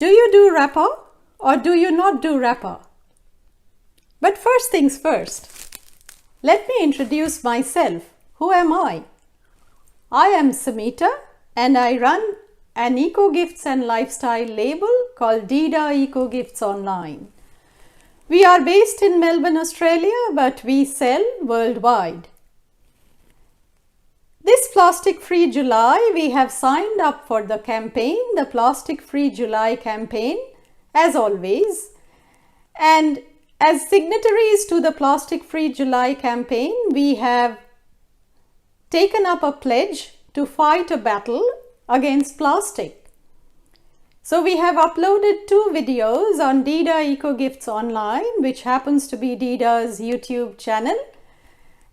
Do you do wrapper or do you not do wrapper? But first things first, let me introduce myself. Who am I? I am Samita and I run an eco-gifts and lifestyle label called Deidaaecogiftsonline. We are based in Melbourne, Australia, but we sell worldwide. This Plastic Free July, we have signed up for the campaign, the Plastic Free July campaign, as always. And as signatories to the Plastic Free July campaign, we have taken up a pledge to fight a battle against plastic. So we have uploaded 2 videos on Deidaaecogiftsonline, which happens to be Deidaa's YouTube channel.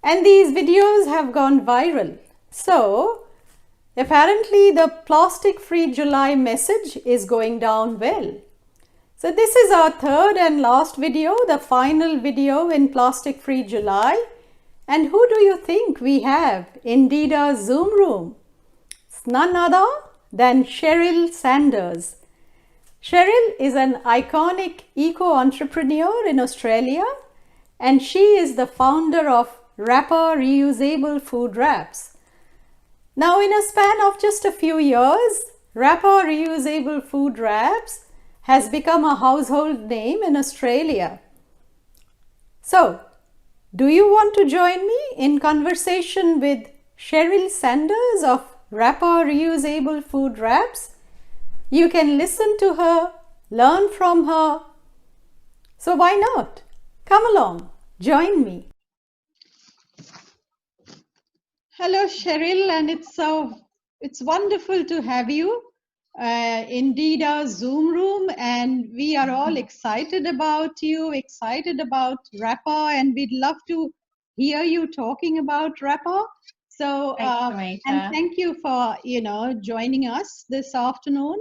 And these videos have gone viral. So apparently the Plastic Free July message is going down well. So this is our 3rd and last video, the final video in Plastic Free July. And who do you think we have in Deidaa's Zoom room? It's none other than Cheryl Sanders. Cheryl is an iconic eco-entrepreneur in Australia, and she is the founder of Wrappa Reusable food wraps. Now, in a span of just a few years, Wrappa Reusable food wraps has become a household name in Australia. So, do you want to join me in conversation with Cheryl Sanders of Wrappa Reusable food wraps? You can listen to her, learn from her. So why not? Come along, join me. Hello, Cheryl, and it's wonderful to have you in Deidaa's Zoom room, and we are all excited about you, excited about Wrappa, and we'd love to hear you talking about Wrappa. So, and thank you for joining us this afternoon.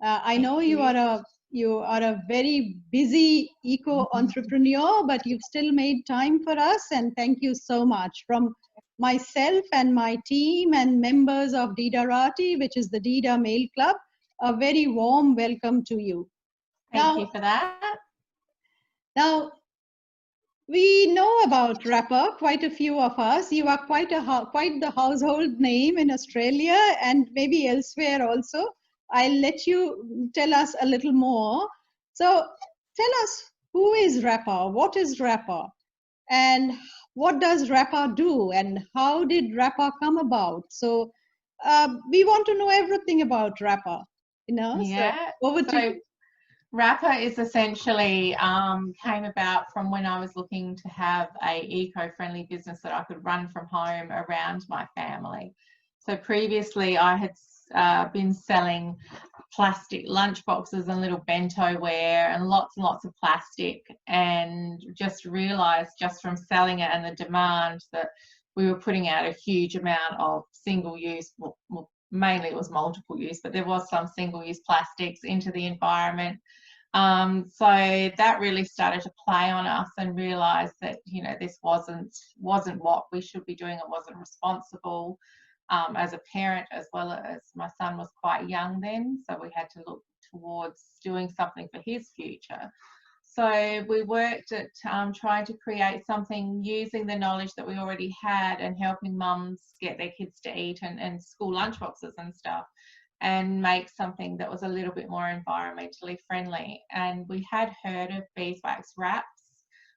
I know you are a very busy eco entrepreneur, but you've still made time for us, and thank you so much from myself and my team and members of Deidaarati, which is the Deidaa Mail Club. A very warm welcome to you. Thank you for that. Now, we know about Wrappa, quite a few of us. You are quite the household name in Australia and maybe elsewhere also. I'll let you tell us a little more. So tell us, who is Wrappa? What is Wrappa? And what does Wrappa do? And how did Wrappa come about? So we want to know everything about Wrappa. Yeah. So over to you. Wrappa is essentially came about from when I was looking to have a eco-friendly business that I could run from home around my family. So previously I had been selling plastic lunch boxes and little bentoware and lots of plastic, and just realized just from selling it and the demand that we were putting out a huge amount of single use, well, mainly it was multiple use, but there was some single use plastics into the environment. So that really started to play on us, and realized that this wasn't what we should be doing. It wasn't responsible. As a parent, as well as my son was quite young then, so we had to look towards doing something for his future. So we worked at trying to create something using the knowledge that we already had, and helping mums get their kids to eat and school lunchboxes and stuff, and make something that was a little bit more environmentally friendly. And we had heard of beeswax wraps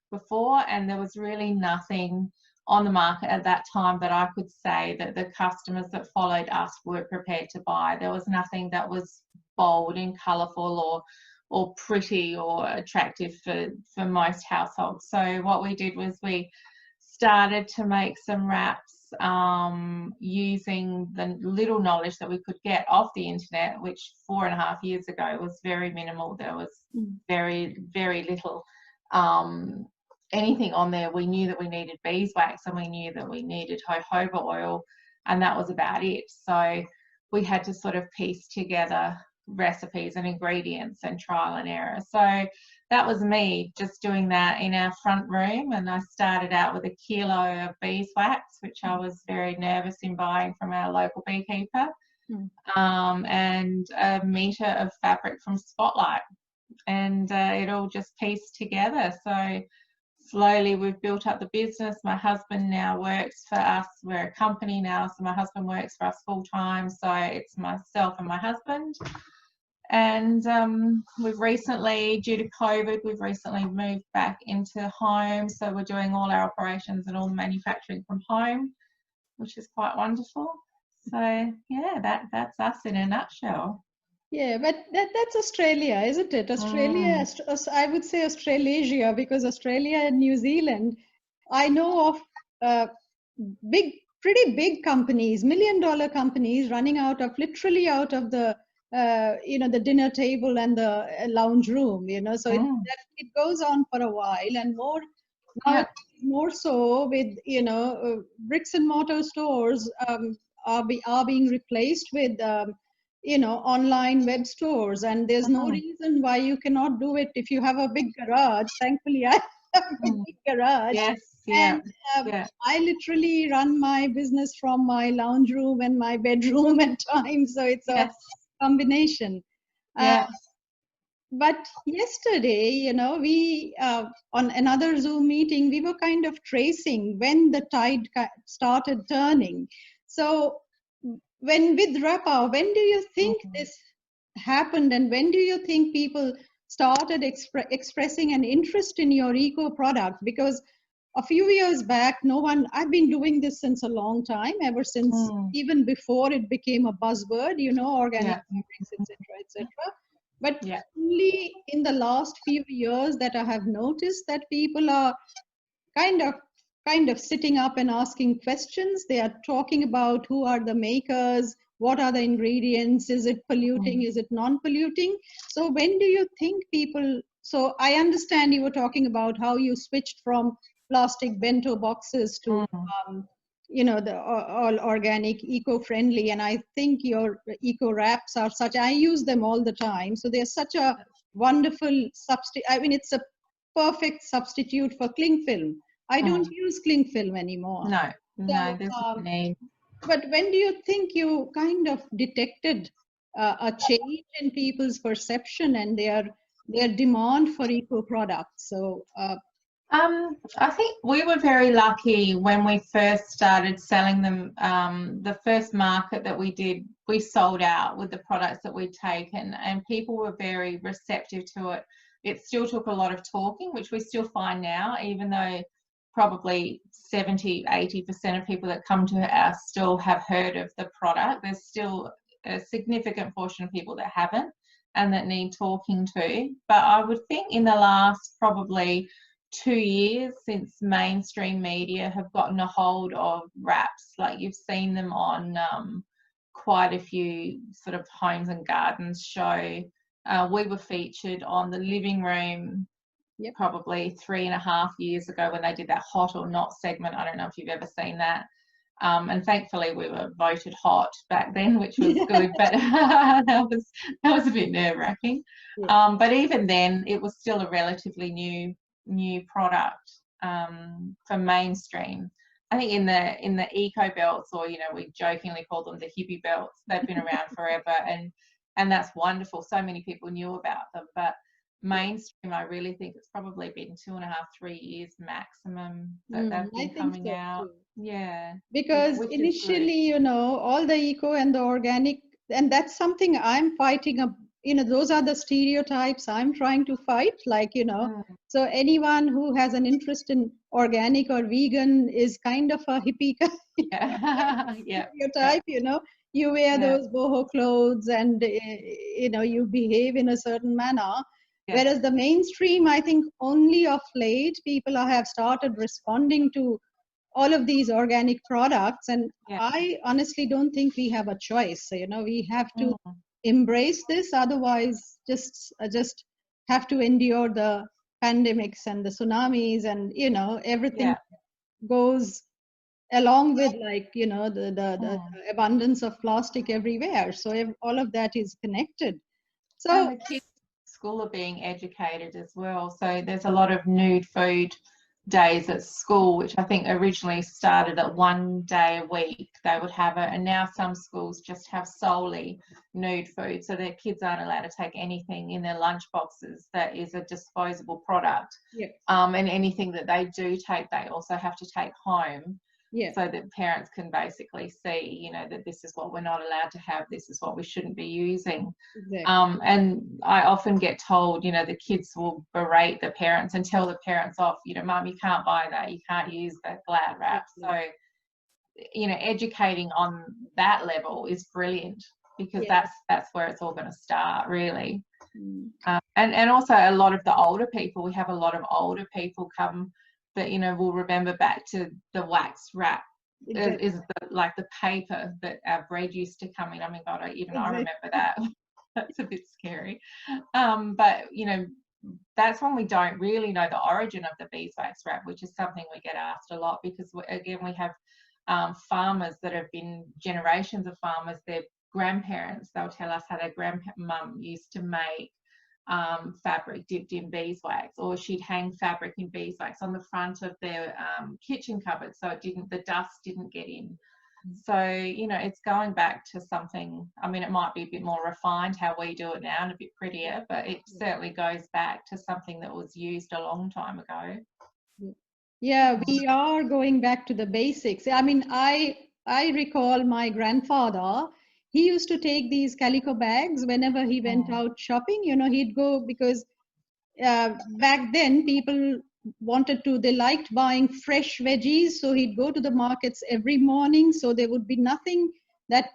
before, and there was really nothing on the market at that time that I could say that the customers that followed us were prepared to buy. There was nothing that was bold and colourful or pretty or attractive for most households. So what we did was we started to make some wraps using the little knowledge that we could get off the internet, which 4.5 years ago was very minimal. There was very, very little anything on there. We knew that we needed beeswax, and we knew that we needed jojoba oil, and that was about it. So we had to sort of piece together recipes and ingredients and trial and error. So that was me just doing that in our front room, and I started out with 1 kilo of beeswax, which I was very nervous in buying from our local beekeeper. and a metre of fabric from Spotlight, and it all just pieced together. So slowly we've built up the business. My husband now works for us. We're a company now, so my husband works for us full time. So it's myself and my husband. And we've recently, due to COVID, we've recently moved back into home. So we're doing all our operations and all manufacturing from home, which is quite wonderful. So yeah, that's us in a nutshell. Yeah, but that's Australia, isn't it? Australia, I would say Australasia, because Australia and New Zealand, I know of pretty big companies, $1 million companies running literally out of the, the dinner table and the lounge room, so it goes on for a while, and more so with, bricks and mortar stores are being replaced with, online web stores, and there's no reason why you cannot do it if you have a big garage. Thankfully, I have a big garage. Yes, yeah. And I literally run my business from my lounge room and my bedroom at times, so it's a combination. But yesterday, we on another Zoom meeting, we were kind of tracing when the tide started turning. So with Wrappa, when do you think this happened, and when do you think people started expressing an interest in your eco product? Because a few years back, I've been doing this since a long time, ever since even before it became a buzzword, organic fabrics, etc. But only in the last few years that I have noticed that people are kind of sitting up and asking questions. They are talking about who are the makers, what are the ingredients, is it polluting, is it non-polluting? So when do you think so I understand you were talking about how you switched from plastic bento boxes to the all organic, eco-friendly, and I think your eco wraps are such, I use them all the time, so they're such a wonderful substitute. I mean, it's a perfect substitute for cling film. I don't use cling film anymore. No, there's no need. But when do you think you kind of detected a change in people's perception and their demand for eco products? So I think we were very lucky when we first started selling them. The first market that we did, we sold out with the products that we'd taken, and people were very receptive to it. It still took a lot of talking, which we still find now, even though probably 70–80% of people that come to us still have heard of the product. There's still a significant portion of people that haven't and that need talking to. But I would think in the last probably 2 years, since mainstream media have gotten a hold of wraps, like you've seen them on quite a few sort of homes and gardens show. We were featured on the living room probably 3.5 years ago when they did that hot or not segment. I don't know if you've ever seen that. And thankfully we were voted hot back then, which was good, but that was a bit nerve-wracking. But even then, it was still a relatively new product for mainstream. I think in the eco belts, or we jokingly call them the hippie belts, they've been around forever, and that's wonderful. So many people knew about them, but mainstream, I really think it's probably been 2.5–3 years maximum that they've been coming out. Too. Yeah, because initially, all the eco and the organic, and that's something I'm fighting up. Those are the stereotypes I'm trying to fight, so anyone who has an interest in organic or vegan is kind of a hippie stereotype. You wear those boho clothes and you behave in a certain manner. Whereas the mainstream, I think only of late, people have started responding to all of these organic products. And I honestly don't think we have a choice. We have to embrace this. Otherwise, just have to endure the pandemics and the tsunamis and, everything goes along with the abundance of plastic everywhere. So all of that is connected. So and the kids at school are being educated as well. So there's a lot of nude food days at school, which I think originally started at 1 day a week, they would have it, and now some schools just have solely nude food, so their kids aren't allowed to take anything in their lunch boxes that is a disposable product. Yeah. And anything that they do take, they also have to take home. Yeah. So that parents can basically see, you know, that this is what we're not allowed to have, this is what we shouldn't be using. Exactly. And I often get told, you know, the kids will berate the parents and tell the parents off, you know, Mum, you can't buy that, you can't use that Glad wrap. So, you know, educating on that level is brilliant, because that's where it's all going to start, really. And also a lot of the older people, we have a lot of older people come that, you know, will remember back to the wax wrap. Is like the paper that our bread used to come in. I mean, God, I remember that. That's a bit scary. But, you know, that's when we don't really know the origin of the beeswax wrap, which is something we get asked a lot, because, again, we have farmers that have been generations of farmers. Their grandparents, they'll tell us how their grandmum used to make fabric dipped in beeswax, or she'd hang fabric in beeswax on the front of their kitchen cupboard, so the dust didn't get in. So, you know, it's going back to something, I mean, it might be a bit more refined how we do it now and a bit prettier, but it certainly goes back to something that was used a long time ago. Yeah, we are going back to the basics. I mean, I recall my grandfather, he used to take these calico bags whenever he went out shopping. You know, he'd go, because back then people they liked buying fresh veggies, so he'd go to the markets every morning, so there would be nothing that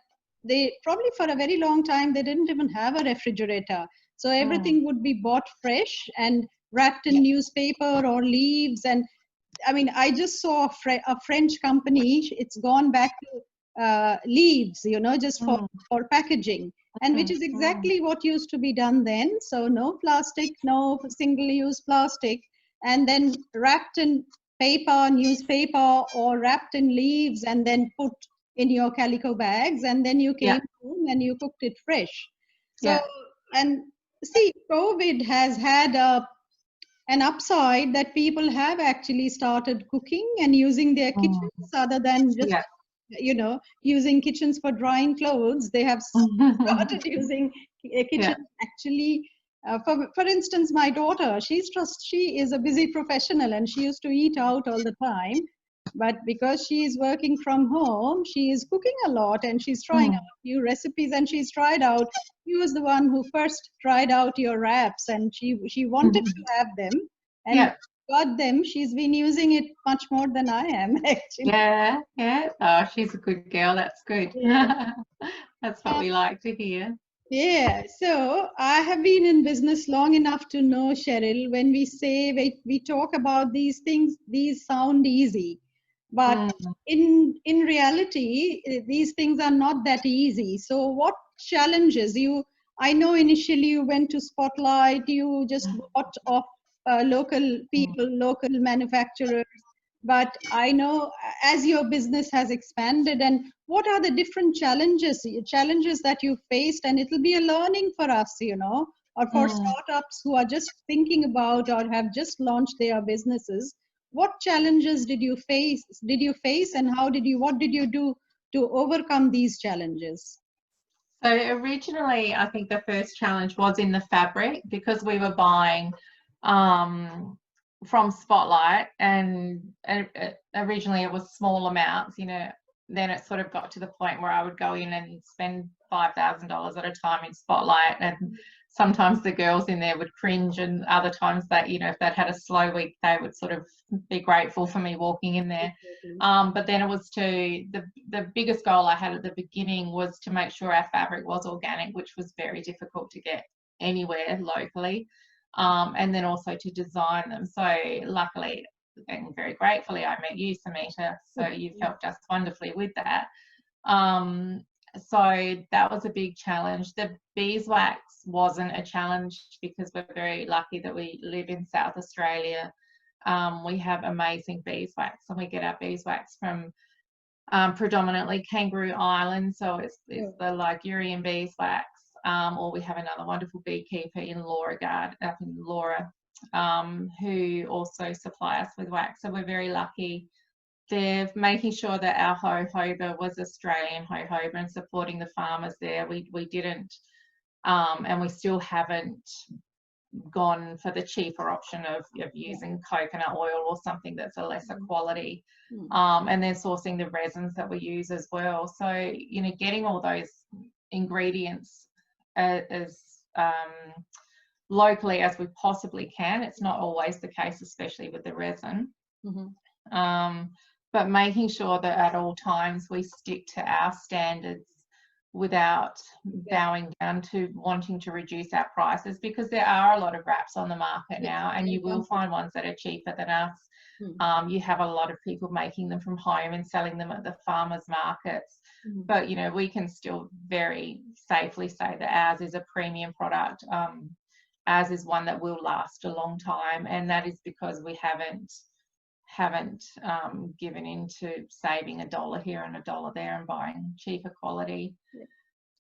they probably for a very long time they didn't even have a refrigerator, so everything would be bought fresh and wrapped in newspaper or leaves. And I mean, I just saw a French company, it's gone back to leaves, you know, just for packaging, and which is exactly what used to be done then. So no plastic, no single-use plastic, and then wrapped in paper, newspaper, or wrapped in leaves, and then put in your calico bags, and then you came home and you cooked it fresh. So, and see, COVID has had an upside that people have actually started cooking and using their kitchens other than just, you know, using kitchens for drying clothes. They have started using kitchens actually. For instance, my daughter, she is a busy professional and she used to eat out all the time. But because she is working from home, she is cooking a lot and she's trying out new recipes, and she's tried out. She was the one who first tried out your wraps, and she wanted to have them and got them. She's been using it much more than I am, actually. Yeah. Oh, she's a good girl. That's good. That's what we like to hear. Yeah, so I have been in business long enough to know, Cheryl, when we talk about these things, these sound easy. But in reality, these things are not that easy. So what challenges I know initially you went to Spotlight, you just bought off local people, local manufacturers. But I know as your business has expanded, and what are the different challenges that you faced, and it'll be a learning for us, you know, or for startups who are just thinking about or have just launched their businesses. What challenges did you face, and what did you do to overcome these challenges? So originally, I think the first challenge was in the fabric, because we were buying from Spotlight, and originally it was small amounts, you know. Then it sort of got to the point where I would go in and spend $5,000 at a time in Spotlight, and sometimes the girls in there would cringe, and other times that, you know, if they'd had a slow week, they would sort of be grateful for me walking in there. But then it was the biggest goal I had at the beginning was to make sure our fabric was organic, which was very difficult to get anywhere locally. And then also to design them. So luckily and very gratefully, I met you, Samita, so you've helped us wonderfully with that. So that was a big challenge. The beeswax wasn't a challenge, because we're very lucky that we live in South Australia. We have amazing beeswax, and we get our beeswax from predominantly Kangaroo Island, so it's the Ligurian beeswax. Or we have another wonderful beekeeper in Laura, up in Laura, who also supply us with wax. So we're very lucky. They're making sure that our jojoba was Australian jojoba and supporting the farmers there. We didn't, and we still haven't gone for the cheaper option of using coconut oil or something that's a lesser quality, and then sourcing the resins that we use as well. So, you know, getting all those ingredients as locally as we possibly can. It's not always the case, especially with the resin. But making sure that at all times we stick to our standards without bowing down to wanting to reduce our prices, because there are a lot of wraps on the market now, and you will find ones that are cheaper than us. You have a lot of people making them from home and selling them at the farmers markets, but you know, we can still very safely say that ours is a premium product. Ours is one that will last a long time, and that is because we haven't given into saving $1 here and $1 there and buying cheaper quality.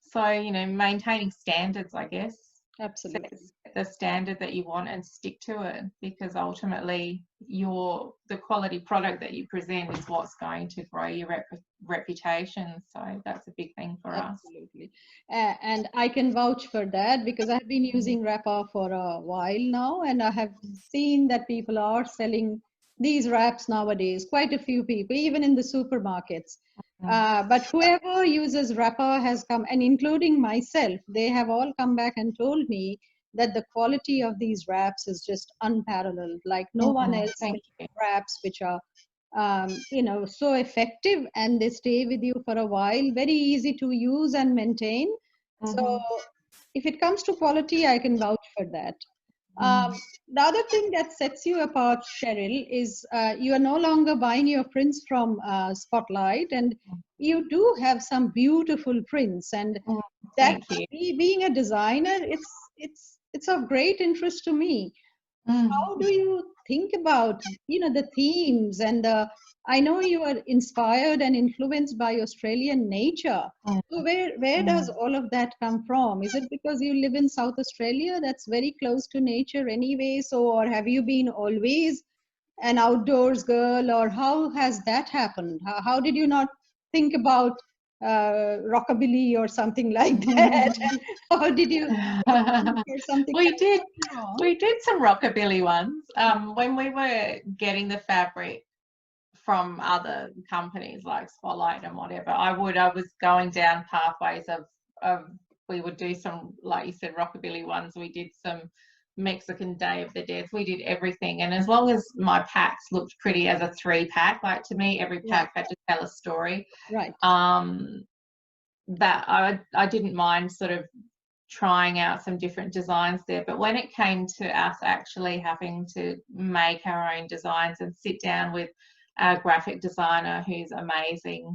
So, you know, maintaining standards, I guess. Absolutely. Set the standard that you want and stick to it, because ultimately the quality product that you present is what's going to grow your reputation. So that's a big thing for us. Absolutely. And I can vouch for that, because I've been using Wrappa for a while now, and I have seen that people are selling these wraps nowadays, quite a few people, even in the supermarkets. But whoever uses Wrappa has come, and including myself, they have all come back and told me that the quality of these wraps is just unparalleled. Like no one else makes wraps which are, you know, so effective, and they stay with you for a while, very easy to use and maintain. So if it comes to quality, I can vouch for that. The other thing that sets you apart, Cheryl, is you are no longer buying your prints from Spotlight, and you do have some beautiful prints. And that, being a designer, it's of great interest to me. How do you think about, you know, the themes and I know you are inspired and influenced by Australian nature. So where does all of that come from? Is it because you live in South Australia that's very close to nature anyway? So, or have you been always an outdoors girl, or how has that happened? How did you not think about rockabilly or something like that? And how did you or something? We did some rockabilly ones when we were getting the fabric from other companies like Spotlight and whatever. I was going down pathways of we would do some, like you said, rockabilly ones. We did some Mexican Day of the Dead. We did everything, and as long as my packs looked pretty as a 3-pack, like to me every pack had to tell a story, right? That I didn't mind sort of trying out some different designs there. But when it came to us actually having to make our own designs and sit down with our graphic designer, who's amazing,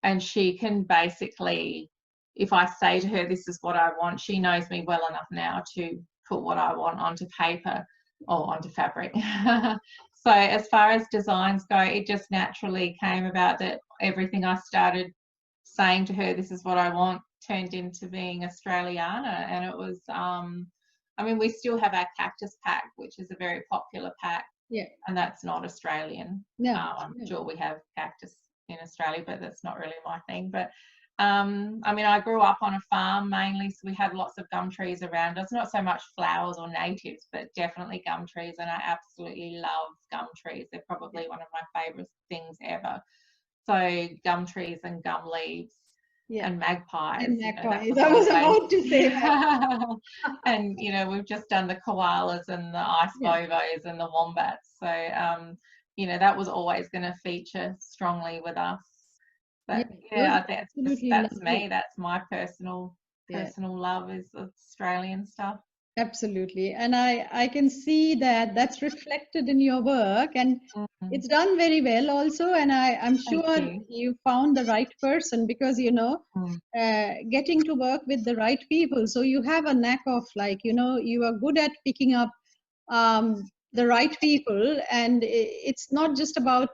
and she can basically, if I say to her this is what I want, she knows me well enough now to put what I want onto paper or onto fabric. So as far as designs go, it just naturally came about that everything I started saying to her this is what I want turned into being Australiana. And it was I mean, we still have our cactus pack, which is a very popular pack, and that's not Australian. I'm sure we have cactus in Australia, but that's not really my thing. But I mean, I grew up on a farm mainly, so we had lots of gum trees around us, not so much flowers or natives, but definitely gum trees, and I absolutely love gum trees. They're probably one of my favourite things ever. So gum trees and gum leaves and magpies. And magpies. I was about to say that. And, you know, we've just done the koalas and the ice bobos and the wombats. So, you know, that was always going to feature strongly with us. But yeah, that's me. That's my personal love is Australian stuff. Absolutely. And I can see that that's reflected in your work, and it's done very well also. And I'm sure you found the right person, because, you know, getting to work with the right people. So you have a knack of, like, you know, you are good at picking up the right people. And it's not just about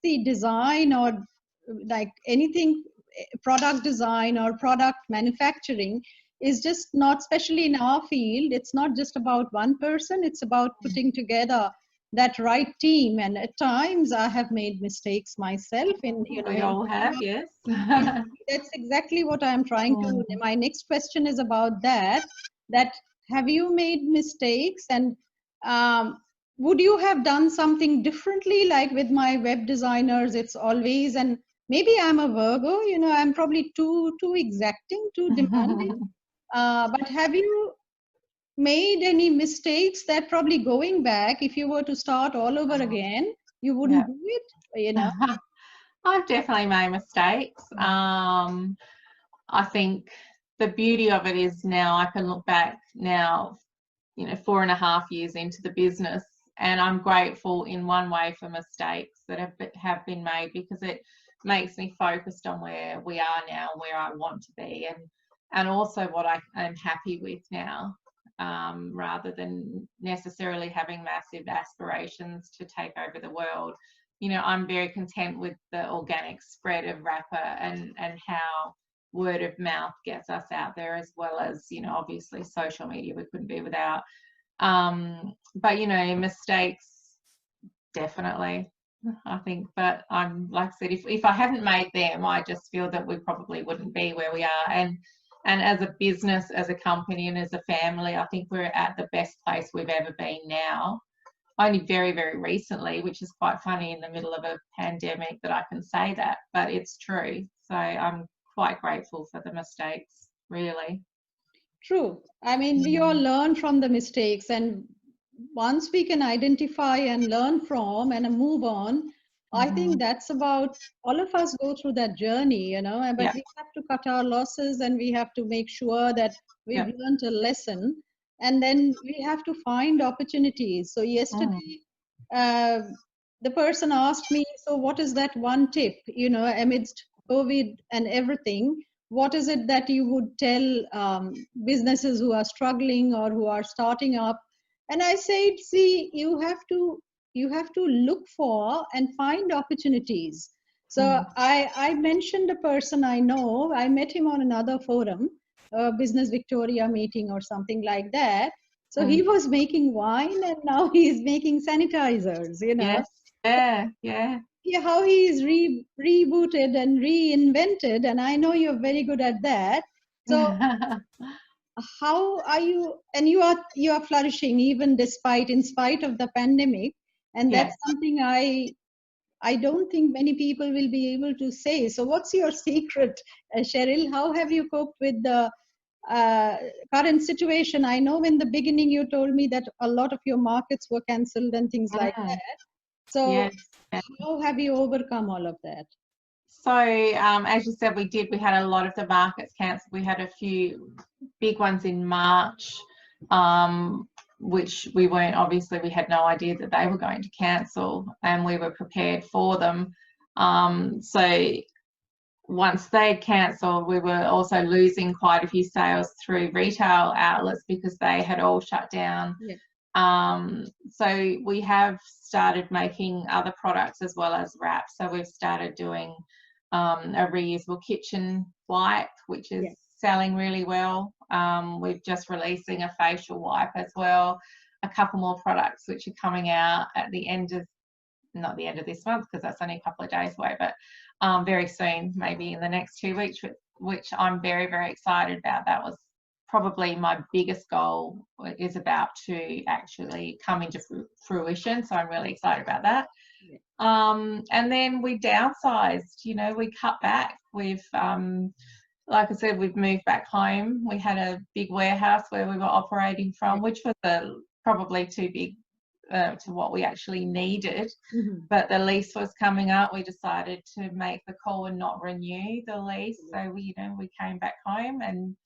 the design or like anything, product design or product manufacturing. is just not, especially in our field, it's not just about one person, it's about putting together that right team. And at times I have made mistakes myself in, We all have, yes. that's exactly what I'm trying to, my next question is about that, that have you made mistakes, and would you have done something differently? Like with my web designers, it's always, and maybe I'm a Virgo, I'm probably too exacting, too demanding. But have you made any mistakes that probably going back, if you were to start all over again, you wouldn't do it? I've definitely made mistakes. I think the beauty of it is now I can look back now, 4.5 years into the business, and I'm grateful in one way for mistakes that have been made, because it makes me focused on where we are now, where I want to be, and also what I am happy with now, rather than necessarily having massive aspirations to take over the world. I'm very content with the organic spread of Wrappa and how word of mouth gets us out there, as well as, obviously social media we couldn't be without. But, mistakes, definitely, I think. But I'm, like I said, if I hadn't made them, I just feel that we probably wouldn't be where we are. And as a business, as a company, and as a family, I think we're at the best place we've ever been now. Only very, very recently, which is quite funny in the middle of a pandemic that I can say that, but it's true. So I'm quite grateful for the mistakes, really. True. I mean, we all learn from the mistakes, and once we can identify and learn from and move on, I think that's about, all of us go through that journey, but we have to cut our losses, and we have to make sure that we've learned a lesson, and then we have to find opportunities. So yesterday, the person asked me, so what is that one tip, amidst COVID and everything, what is it that you would tell businesses who are struggling or who are starting up? And I said, see, you have to look for and find opportunities. So I mentioned a person I know. I met him on another forum, Business Victoria meeting or something like that. So he was making wine, and now he's making sanitizers, Yes. Yeah. How he is rebooted and reinvented, and I know you're very good at that. So how are you? And you are flourishing even in spite of the pandemic, and that's something I don't think many people will be able to say. So what's your secret, Cheryl? How have you coped with the current situation? I know in the beginning you told me that a lot of your markets were cancelled and things like that. So how have you overcome all of that? So as you said, we had a lot of the markets cancelled. We had a few big ones in March, which we had no idea that they were going to cancel, and we were prepared for them. So once they'd cancelled, we were also losing quite a few sales through retail outlets because they had all shut down. So we have started making other products as well as wrap. So we've started doing a reusable kitchen wipe, which is selling really well. We're just releasing a facial wipe as well. A couple more products which are coming out at the end of, not the end of this month because that's only a couple of days away, but very soon, maybe in the next 2 weeks, which I'm very, very excited about. That was probably my biggest goal, is about to actually come into fruition. So I'm really excited about that. And then we downsized, we cut back. We've, like I said, we've moved back home. We had a big warehouse where we were operating from, which was probably too big to what we actually needed. But the lease was coming up. We decided to make the call and not renew the lease. So we came back home, and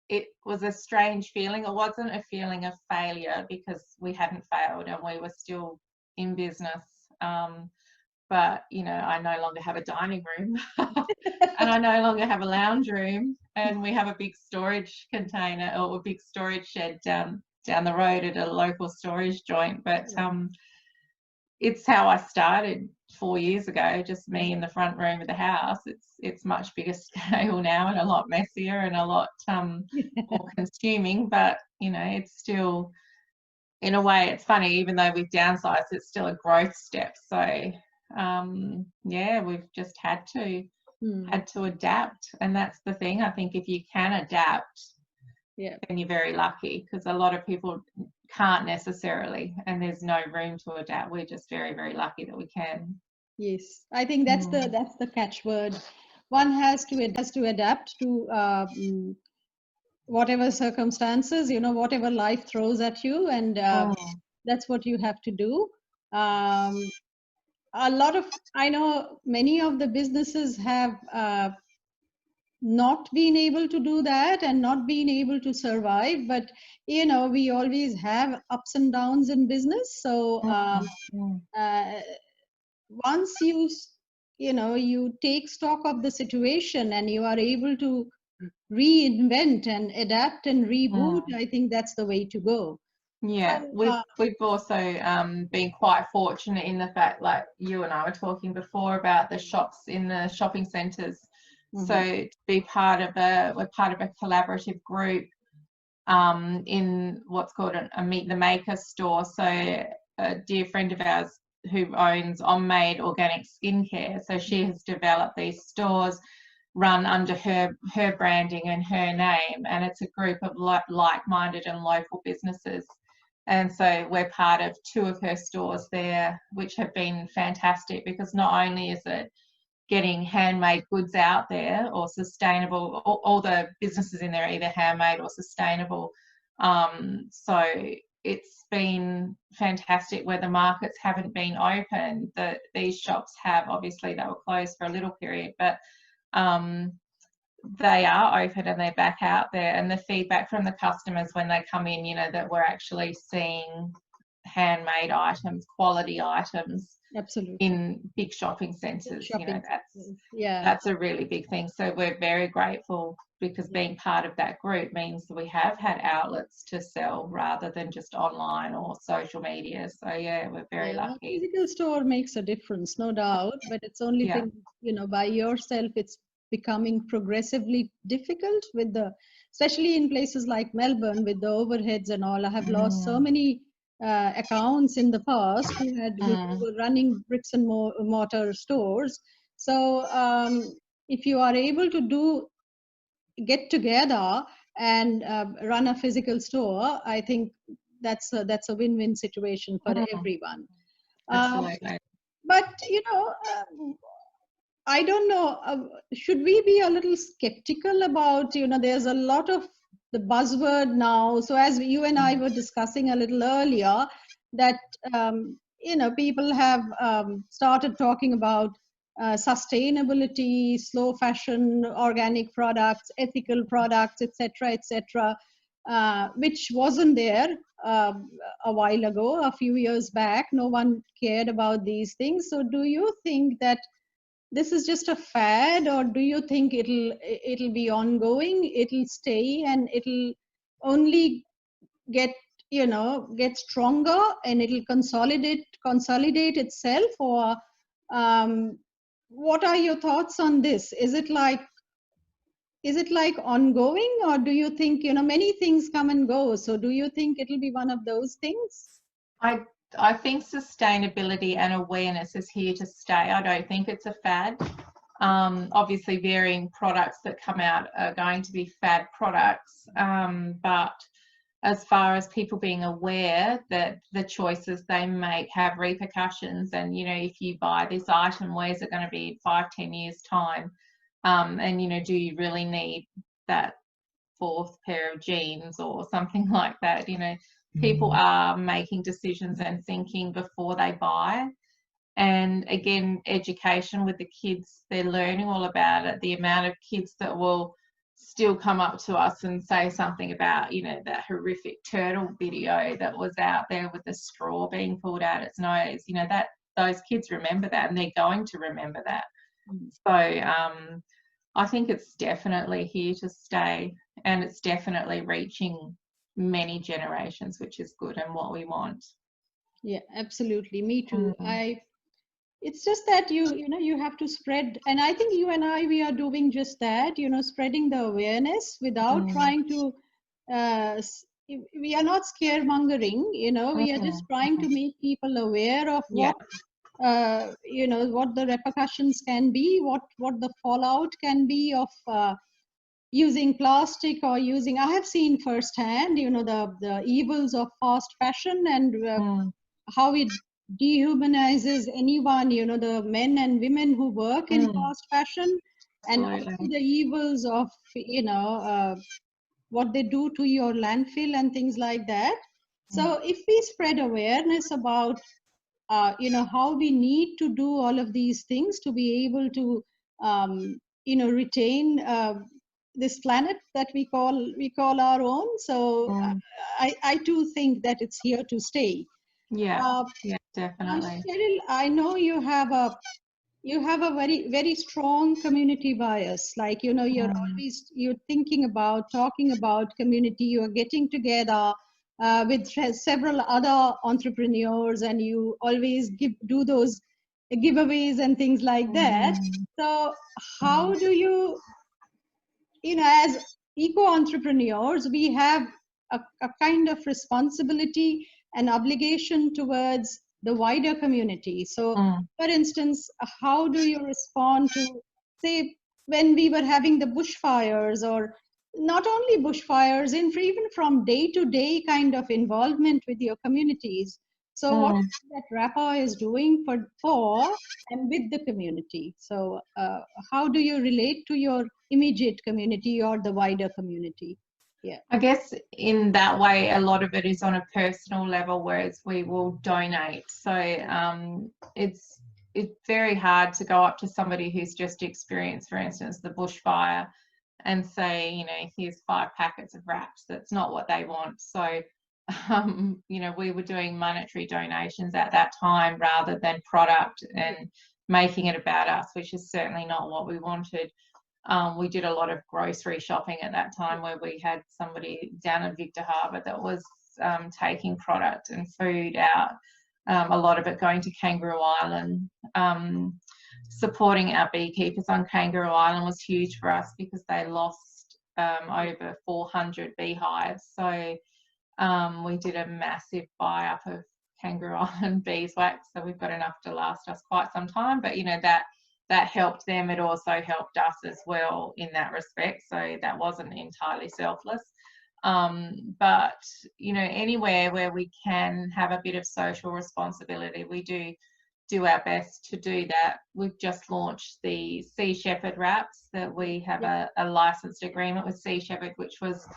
it was a strange feeling. It wasn't a feeling of failure because we hadn't failed and we were still in business. But, I no longer have a dining room and I no longer have a lounge room, and we have a big storage container or a big storage shed down the road at a local storage joint. But it's how I started 4 years ago, just me in the front room of the house. It's much bigger scale now and a lot messier and a lot more consuming, but you know, it's still, in a way, it's funny, even though we've downsized, it's still a growth step. So yeah, we've just had to adapt, and that's the thing. I think if you can adapt, then you're very lucky, because a lot of people can't necessarily, and there's no room to adapt. We're just very, very lucky that we can. Yes, I think that's the catchword. One has to adapt to whatever circumstances, you know, whatever life throws at you, and that's what you have to do. I know many of the businesses have not been able to do that and not been able to survive, but you know, we always have ups and downs in business. So once you take stock of the situation and you are able to reinvent and adapt and reboot, I think that's the way to go. Yeah, we've also been quite fortunate in the fact, like you and I were talking before about the shops in the shopping centres. So to be we're part of a collaborative group in what's called a Meet the Maker store. So a dear friend of ours who owns On Made Organic Skincare, so she has developed these stores run under her branding and her name, and it's a group of like-minded and local businesses. And so we're part of 2 of her stores there, which have been fantastic, because not only is it getting handmade goods out there or sustainable, all the businesses in there are either handmade or sustainable. So it's been fantastic where the markets haven't been open. These shops have, obviously they were closed for a little period, but they are open and they're back out there, and the feedback from the customers when they come in, you know, that we're actually seeing handmade items, quality items, absolutely, in big shopping centres. You know, that's a really big thing. So we're very grateful, because being part of that group means that we have had outlets to sell rather than just online or social media. So yeah, we're very lucky. A physical store makes a difference, no doubt, but it's only thing, you know, by yourself it's becoming progressively difficult especially in places like Melbourne with the overheads and all. I have lost so many accounts in the past who were running bricks and mortar stores. So if you are able to get together and run a physical store, I think that's a win-win situation for everyone. Absolutely. But you know, I don't know, should we be a little skeptical about, you know, there's a lot of the buzzword now. So as you and I were discussing a little earlier, that, you know, people have started talking about sustainability, slow fashion, organic products, ethical products, etc., which wasn't there a while ago, a few years back. No one cared about these things. So do you think that this is just a fad, or do you think it'll be ongoing, it'll stay, and it'll only get stronger, and it'll consolidate itself? Or what are your thoughts on this? Is it like ongoing, or do you think, you know, many things come and go, so do you think it'll be one of those things? I think sustainability and awareness is here to stay. I don't think it's a fad. Obviously, varying products that come out are going to be fad products, but as far as people being aware that the choices they make have repercussions, and, you know, if you buy this item, where's it going to be 5-10 years time? And, you know, do you really need that 4th pair of jeans or something like that? You know, people are making decisions and thinking before they buy. And again, education with the kids, they're learning all about it. The amount of kids that will still come up to us and say something about, you know, that horrific turtle video that was out there with the straw being pulled out its nose, you know, that those kids remember that, and they're going to remember that. So I think it's definitely here to stay, and it's definitely reaching many generations, which is good and what we want. Yeah, absolutely. Me too. Mm, It's just that you have to spread, and I think you and I, we are doing just that, spreading the awareness without mm, trying to, we are not scaremongering, we are just trying to mhm. make people aware of Yeah, what the repercussions can be, what the fallout can be of using plastic or using. I have seen firsthand, the evils of fast fashion, and mm, how it dehumanizes anyone, the men and women who work in mm, fast fashion, and also absolutely. the evils of, what they do to your landfill and things like that. Mm, So if we spread awareness about, how we need to do all of these things to be able to, retain this planet that we call our own. So mm. I too think that it's here to stay. Yeah, uh, yeah, definitely. Cheryl, I know you have a very very strong community bias. Like, Mm, you're thinking about talking about community. You are getting together with several other entrepreneurs, and you always do those giveaways and things like that. mhm, So mhm, how do you, as eco entrepreneurs, we have a kind of responsibility and obligation towards the wider community. So, mm, for instance, how do you respond to, say, when we were having the bushfires, or not only bushfires, even from day to day kind of involvement with your communities? So, what mm. that Wrappa is doing for and with the community. So, how do you relate to your immediate community or the wider community? Yeah. I guess in that way, a lot of it is on a personal level, whereas we will donate. So it's very hard to go up to somebody who's just experienced, for instance, the bushfire, and say, here's 5 packets of wraps. That's not what they want. So, we were doing monetary donations at that time rather than product and making it about us, which is certainly not what we wanted. We did a lot of grocery shopping at that time, where we had somebody down in Victor Harbour that was taking product and food out, a lot of it going to Kangaroo Island. Supporting our beekeepers on Kangaroo Island was huge for us because they lost over 400 beehives. So we did a massive buy up of Kangaroo Island beeswax, so we've got enough to last us quite some time. But that helped them. It also helped us as well in that respect. So that wasn't entirely selfless. But anywhere where we can have a bit of social responsibility, we do our best to do that. We've just launched the Sea Shepherd wraps, that we have Yeah. a licensed agreement with Sea Shepherd, which was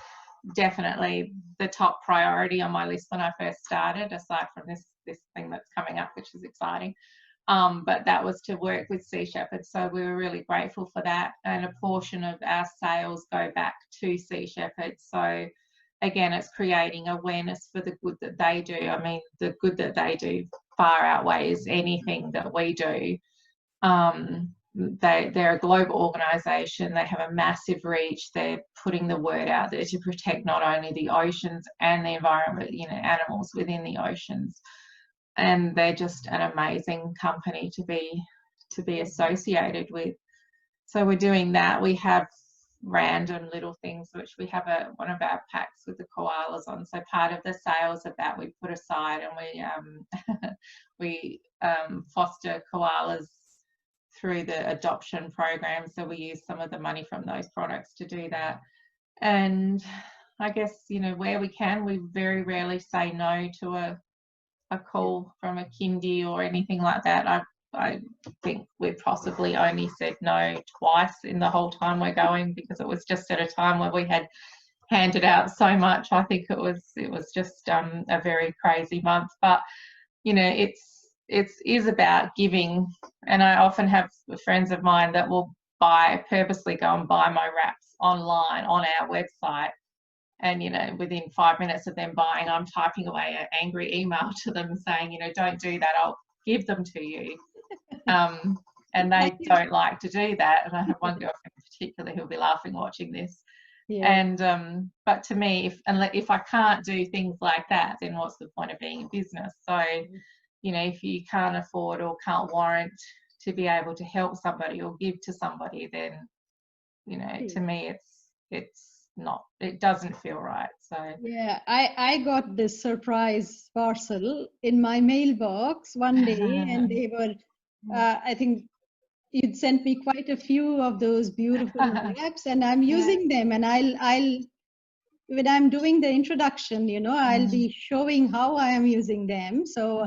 definitely the top priority on my list when I first started, aside from this thing that's coming up, which is exciting. But that was to work with Sea Shepherd, so we were really grateful for that. And a portion of our sales go back to Sea Shepherd. So again, it's creating awareness for the good that they do. I mean, the good that they do far outweighs anything that we do. They're a global organisation. They have a massive reach. They're putting the word out there to protect not only the oceans and the environment, animals within the oceans. And they're just an amazing company to be associated with. So we're doing that. We have random little things, which we have one of our packs with the koalas on. So part of the sales of that we put aside, and we foster koalas through the adoption program. So we use some of the money from those products to do that. And I guess, where we can, we very rarely say no to a call from a kindy or anything like that. I think we've possibly only said no twice in the whole time we're going, because it was just at a time where we had handed out so much. I think it was just a very crazy month. But it is about giving. And I often have friends of mine that will purposely go and buy my wraps online on our website, and within 5 minutes of them buying, I'm typing away an angry email to them saying, don't do that, I'll give them to you. And they don't like to do that. And I have one girlfriend in particular who'll be laughing watching this, And but to me, if I can't do things like that, then what's the point of being in business? So, you know, if you can't afford or can't warrant to be able to help somebody or give to somebody, then, you know, to me, it's not, it doesn't feel right. So yeah, I got this surprise parcel in my mailbox one day, and they were, I think you'd sent me quite a few of those beautiful wraps, and I'm using them, and I'll when I'm doing the introduction, you know, I'll be showing how I am using them. So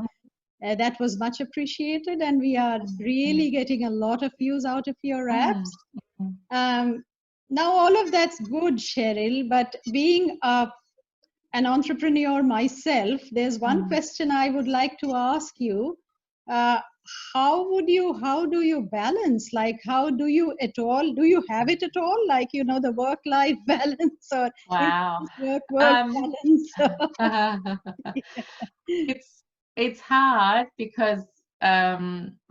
that was much appreciated, and we are really getting a lot of use out of your wraps. Now all of that's good, Cheryl, but being an entrepreneur myself, there's one question I would like to ask you. How do you balance? Like, how do you have it at all? Like, you know, the work-life balance, or wow. work balance? It's hard because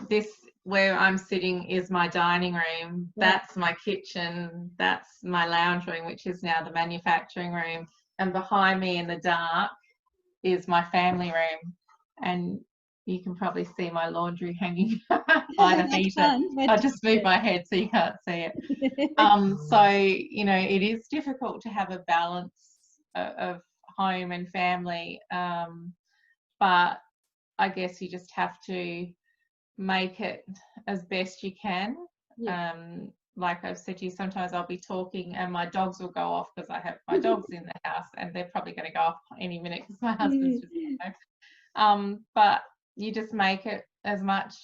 this where I'm sitting is my dining room. That's my kitchen. That's my lounge room, which is now the manufacturing room. And behind me in the dark is my family room. And you can probably see my laundry hanging by the heater. I just move my head so you can't see it. So, you know, it is difficult to have a balance of home and family. But I guess you just have to make it as best you can. Like I've said to you, sometimes I'll be talking and my dogs will go off because I have my dogs in the house, and they're probably going to go off any minute because my husband's just but you just make it as much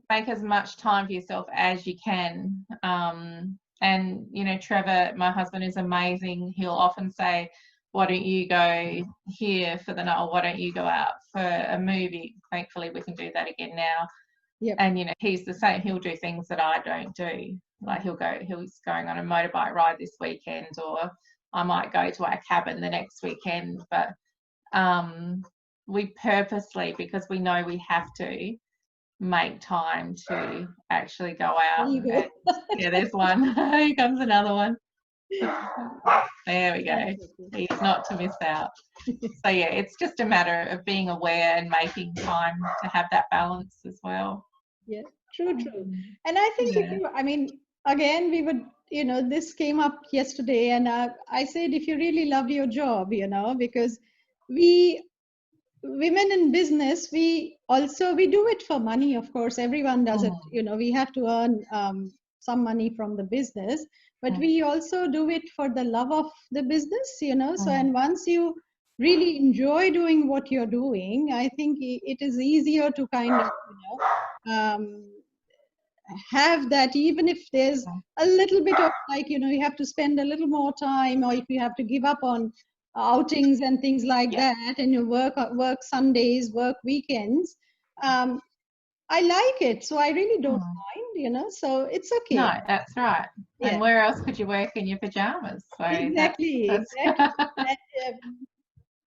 make as much time for yourself as you can. And you know, Trevor, my husband, is amazing. He'll often say, why don't you go here for the night, or why don't you go out for a movie? Thankfully we can do that again now. And you know, he's the same. He'll do things that I don't do. Like he's going on a motorbike ride this weekend, or I might go to our cabin the next weekend. But we purposely, because we know we have to, make time to actually go out. And, yeah, there's one. Here comes another one. There we go. He's not to miss out. So yeah, it's just a matter of being aware and making time to have that balance as well. Yeah, true. And I think I mean, again, we would, you know, this came up yesterday, and I said, if you really love your job, you know, because women in business, we do it for money. Of course, everyone does it. You know, we have to earn some money from the business, but we also do it for the love of the business, you know. So, and once you really enjoy doing what you're doing, I think it is easier to kind of, you know, have that, even if there's a little bit of, like, you know, you have to spend a little more time, or if you have to give up on outings and things like that, and you work Sundays, work weekends. I like it, so I really don't mind, you know, so it's okay. No, that's right. And where else could you work in your pajamas? So exactly.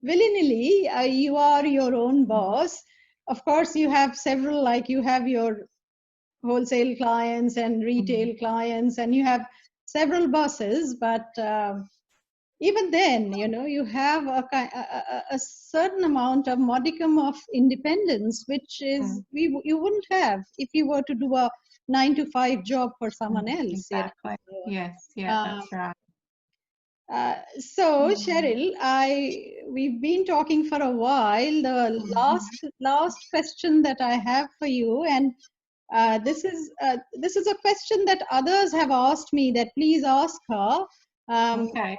Willy-nilly, you are your own boss. Of course, you have several, like you have your wholesale clients and retail clients, and you have several bosses, but even then, you know, you have a certain amount of modicum of independence, which is you wouldn't have if you were to do a 9-to-5 job for someone else. Exactly. You know? Yes. Yeah, that's right. So Cheryl, we've been talking for a while. The last question that I have for you, and this is a question that others have asked me, that please ask her. Okay.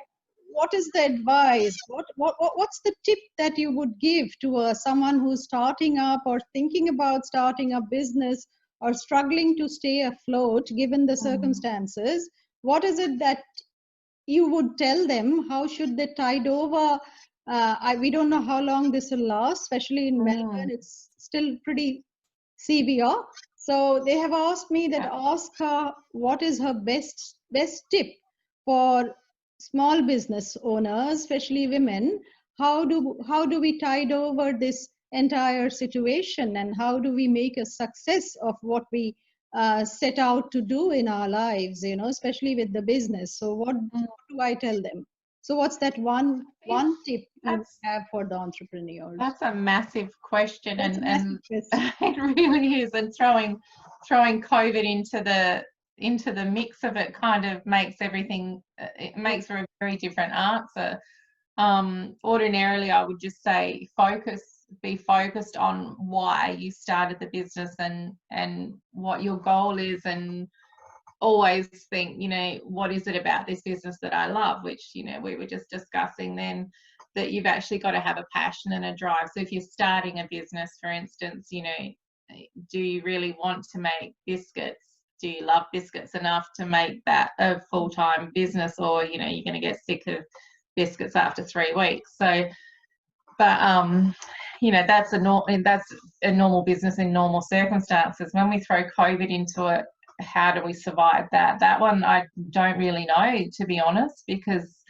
What is the advice? What's the tip that you would give to someone who's starting up or thinking about starting a business or struggling to stay afloat given the circumstances? What is it that you would tell them? How should they tide over? We don't know how long this will last, especially in Melbourne. It's still pretty severe. So they have asked me that ask her what is her best tip for small business owners, especially women. How do we tide over this entire situation, and how do we make a success of what we set out to do in our lives, you know, especially with the business. So what do I tell them? So what's that one tip you have for the entrepreneurs? That's a massive question, That's and a massive question. it really is. And throwing COVID into the mix of it kind of makes everything. It makes for a very different answer. Ordinarily, I would just say be focused on why you started the business and what your goal is, and always think, you know, what is it about this business that I love, which, you know, we were just discussing then, that you've actually got to have a passion and a drive. So if you're starting a business, for instance, you know, do you really want to make biscuits? Do you love biscuits enough to make that a full-time business, or, you know, you're going to get sick of biscuits after 3 weeks? So, but you know, that's a normal business in normal circumstances. When we throw COVID into it, how do we survive that? That one I don't really know, to be honest, because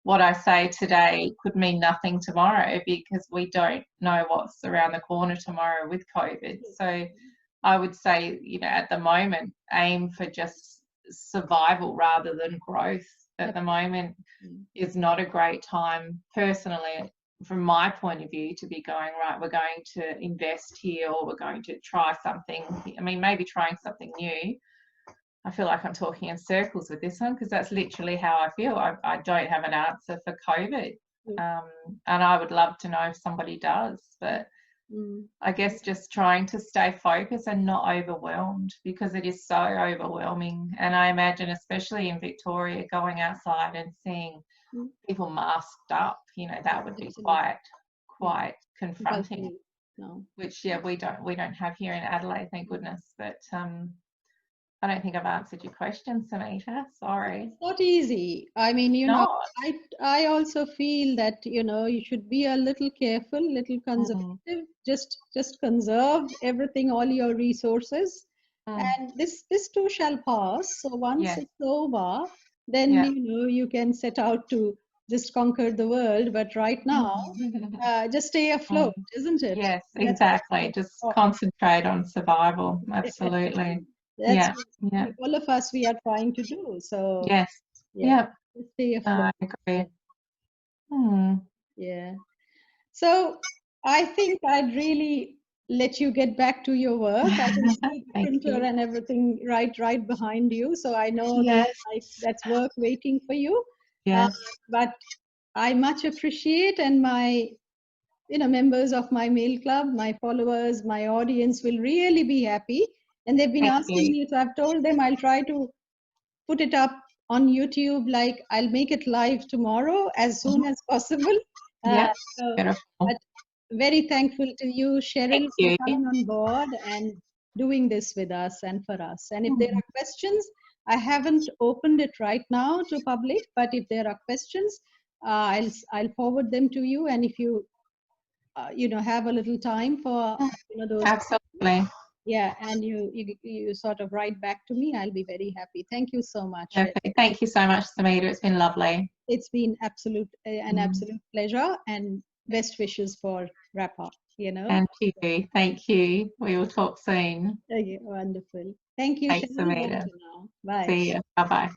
what I say today could mean nothing tomorrow, because we don't know what's around the corner tomorrow with COVID. So I would say, you know, at the moment, aim for just survival rather than growth. At the moment is not a great time, personally, from my point of view, to be going, right, we're going to invest here, or we're going to try something. I mean, maybe trying something new. I feel like I'm talking in circles with this one, because that's literally how I feel. I don't have an answer for COVID. And I would love to know if somebody does, but I guess just trying to stay focused and not overwhelmed, because it is so overwhelming. And I imagine, especially in Victoria, going outside and seeing people masked up, you know, that would be quite confronting. Which, yeah, we don't have here in Adelaide, thank goodness. But I don't think I've answered your question, Samita. Sorry. It's not easy. I mean, you know, I also feel that, you know, you should be a little careful, little conservative. Just conserve everything, all your resources, and this too shall pass. So once it's over, then you know, you can set out to just conquer the world. But right now, just stay afloat, isn't it? Yes, exactly. Just concentrate on survival. Absolutely. That's what all of us we are trying to do. So stay afloat. I agree. Yeah. So I think I'd really let you get back to your work. I can see the printer and everything right behind you. So I know that's work waiting for you. But I much appreciate, and my, you know, members of my mail club, my followers, my audience will really be happy. And they've been asking me, so I've told them I'll try to put it up on YouTube. Like, I'll make it live tomorrow as soon as possible. But very thankful to you, Cheryl, for coming on board and doing this with us and for us. And if there are questions, I haven't opened it right now to public, but if there are questions, I'll forward them to you. And if you you know, have a little time for, you know, those. Absolutely. Yeah, and you sort of write back to me, I'll be very happy. Thank you so much. Perfect. Thank you so much, Samita. It's been lovely. It's been an absolute pleasure, and best wishes for Wrappa, you know. And you. Thank you. We will talk soon. Okay, wonderful. Thank you, Thanks, Cheryl. Samita. Bye. See you. Bye-bye.